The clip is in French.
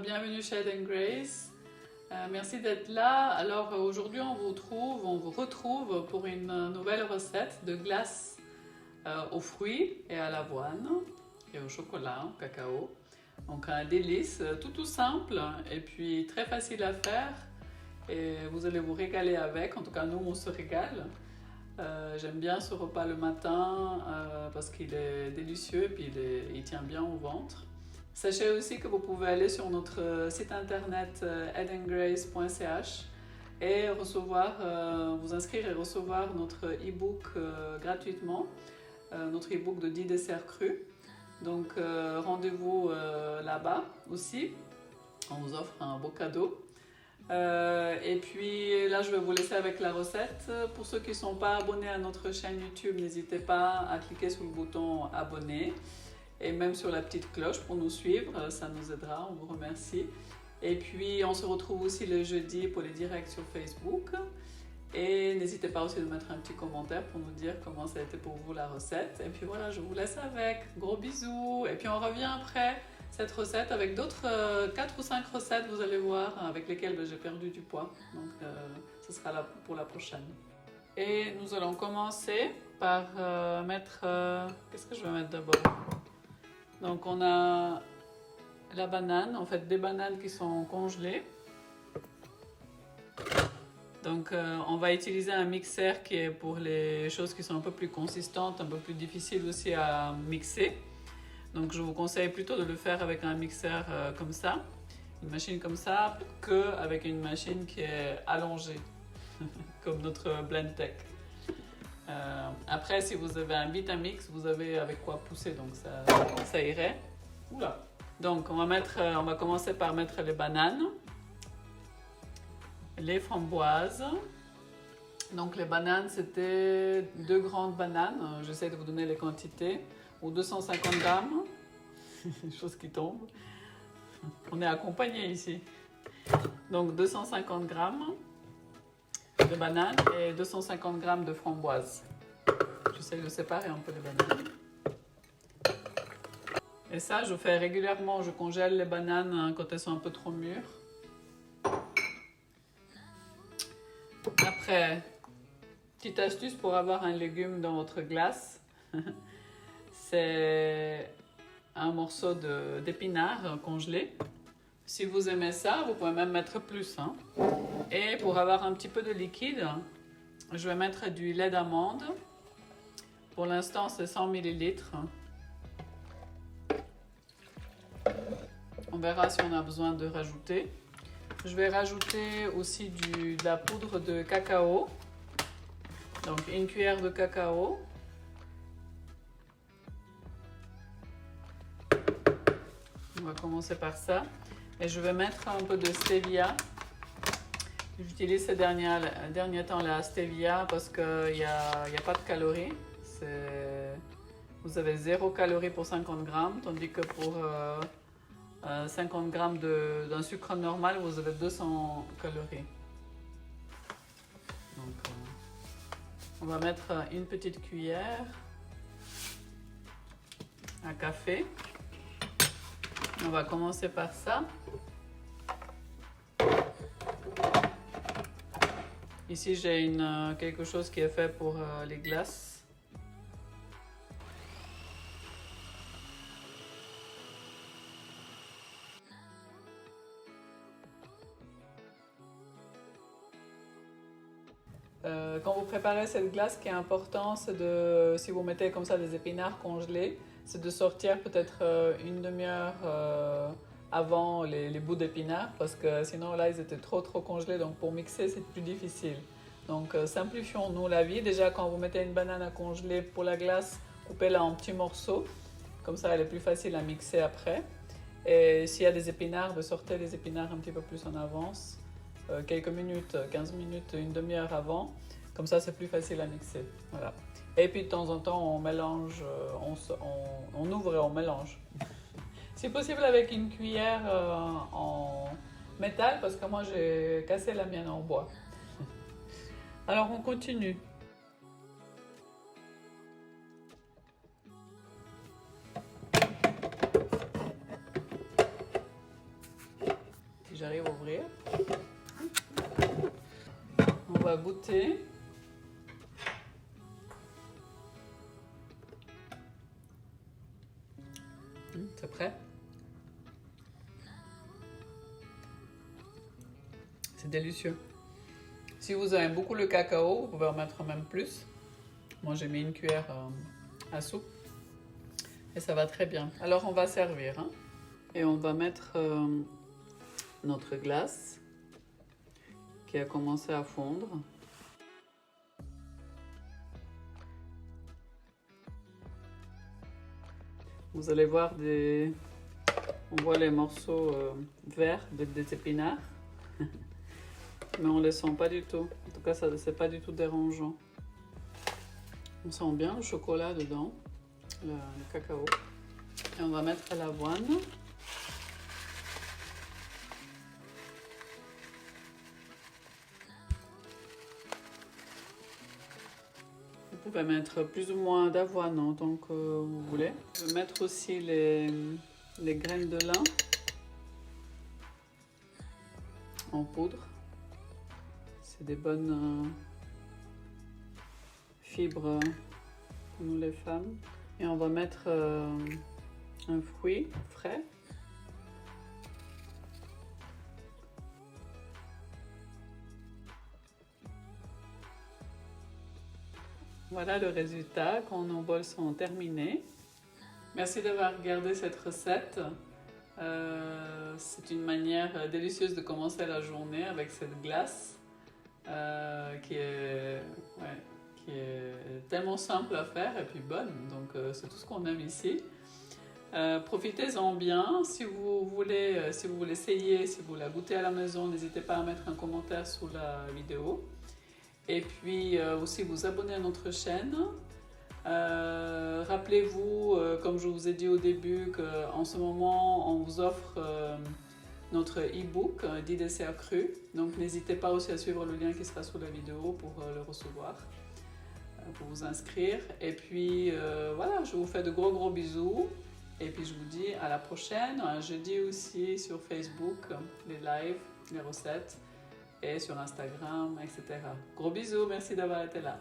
bienvenue chez Ed Grace. Merci d'être là. Alors aujourd'hui on vous retrouve pour une nouvelle recette de glace aux fruits et à l'avoine et au chocolat, au cacao. Donc un délice, tout simple et puis très facile à faire et vous allez vous régaler avec. En tout cas nous on se régale. J'aime bien ce repas le matin parce qu'il est délicieux et puis il tient bien au ventre. Sachez aussi que vous pouvez aller sur notre site internet edengrace.ch et vous inscrire et recevoir notre e-book gratuitement, notre e-book de 10 desserts crus. Donc rendez-vous là-bas aussi, on vous offre un beau cadeau. Et puis là je vais vous laisser avec la recette. Pour ceux qui ne sont pas abonnés à notre chaîne YouTube, n'hésitez pas à cliquer sur le bouton abonner et même sur la petite cloche pour nous suivre, ça nous aidera, on vous remercie. Et puis on se retrouve aussi le jeudi pour les directs sur Facebook et n'hésitez pas aussi de mettre un petit commentaire pour nous dire comment ça a été pour vous la recette. Et puis voilà, je vous laisse avec, gros bisous et puis on revient après cette recette avec d'autres 4 ou 5 recettes, vous allez voir, avec lesquelles j'ai perdu du poids. Donc ce sera là pour la prochaine. Et nous allons commencer par mettre... qu'est-ce que je vais mettre d'abord? Donc on a la banane, en fait des bananes qui sont congelées. Donc on va utiliser un mixeur qui est pour les choses qui sont un peu plus consistantes, un peu plus difficiles aussi à mixer. Donc je vous conseille plutôt de le faire avec un mixeur comme ça, une machine comme ça, qu'avec une machine qui est allongée, comme notre Blendtec. Après, si vous avez un Vitamix, vous avez avec quoi pousser, donc ça irait. Oula. Donc on va commencer par mettre les bananes, les framboises. Donc les bananes, c'était 2 grandes bananes, j'essaie de vous donner les quantités, ou 250 grammes, chose qui tombe. On est accompagné ici. Donc 250 grammes de bananes et 250 grammes de framboises. J'essaie de séparer un peu les bananes. Et ça, je fais régulièrement, je congèle les bananes quand elles sont un peu trop mûres. Après, petite astuce pour avoir un légume dans votre glace, c'est un morceau d'épinard congelé. Si vous aimez ça, vous pouvez même mettre plus. Et pour avoir un petit peu de liquide, je vais mettre du lait d'amande. Pour l'instant, c'est 100 ml. On verra si on a besoin de rajouter. Je vais rajouter aussi de la poudre de cacao. Donc une cuillère de cacao. On va commencer par ça. Et je vais mettre un peu de stevia. J'utilise ces derniers temps la stevia parce qu'il n'y a pas de calories. Vous avez 0 calories pour 50 grammes, tandis que pour 50 grammes d'un sucre normal, vous avez 200 calories. Donc, on va mettre une petite cuillère à café. On va commencer par ça. Ici, j'ai quelque chose qui est fait pour les glaces. Quand vous préparez cette glace, ce qui est important, c'est si vous mettez comme ça des épinards congelés, c'est de sortir peut-être une demi-heure avant les bouts d'épinards parce que sinon là ils étaient trop congelés, donc pour mixer c'est plus difficile. Donc simplifions-nous la vie. Déjà quand vous mettez une banane à congeler pour la glace, coupez-la en petits morceaux, comme ça elle est plus facile à mixer après. Et s'il y a des épinards, sortez les épinards un petit peu plus en avance, quelques minutes, 15 minutes, une demi-heure avant, comme ça c'est plus facile à mixer. Voilà. Et puis de temps en temps on mélange, on ouvre et on mélange. Si possible avec une cuillère en métal parce que moi j'ai cassé la mienne en bois. Alors on continue. si j'arrive à ouvrir. On va goûter. C'est prêt? C'est délicieux. Si vous aimez beaucoup le cacao, vous pouvez en mettre même plus. Moi, j'ai mis une cuillère à soupe. Et ça va très bien. Alors, on va servir. Hein? Et on va mettre notre glace qui a commencé à fondre. Vous allez voir on voit les morceaux verts des épinards. Mais on ne les sent pas du tout. En tout cas, ça c'est pas du tout dérangeant. On sent bien le chocolat dedans, le cacao. Et on va mettre l'avoine. Vous pouvez mettre plus ou moins d'avoine en tant que vous voulez. Je vais mettre aussi les graines de lin en poudre. C'est des bonnes fibres pour nous les femmes. Et on va mettre un fruit frais. Voilà le résultat quand nos bols sont terminés. Merci d'avoir regardé cette recette. C'est une manière délicieuse de commencer la journée avec cette glace qui est tellement simple à faire et puis bonne. Donc c'est tout ce qu'on aime ici. Profitez-en bien. Si vous voulez essayer, si vous la goûtez à la maison, n'hésitez pas à mettre un commentaire sous la vidéo. Et puis aussi vous abonner à notre chaîne. Rappelez-vous, comme je vous ai dit au début, qu'en ce moment on vous offre notre e-book 10 desserts crus. Donc n'hésitez pas aussi à suivre le lien qui sera sous la vidéo pour le recevoir, pour vous inscrire. Et puis voilà, je vous fais de gros bisous. Et puis je vous dis à la prochaine, un jeudi aussi sur Facebook, les lives, les recettes, et sur Instagram, etc. Gros bisous, merci d'avoir été là.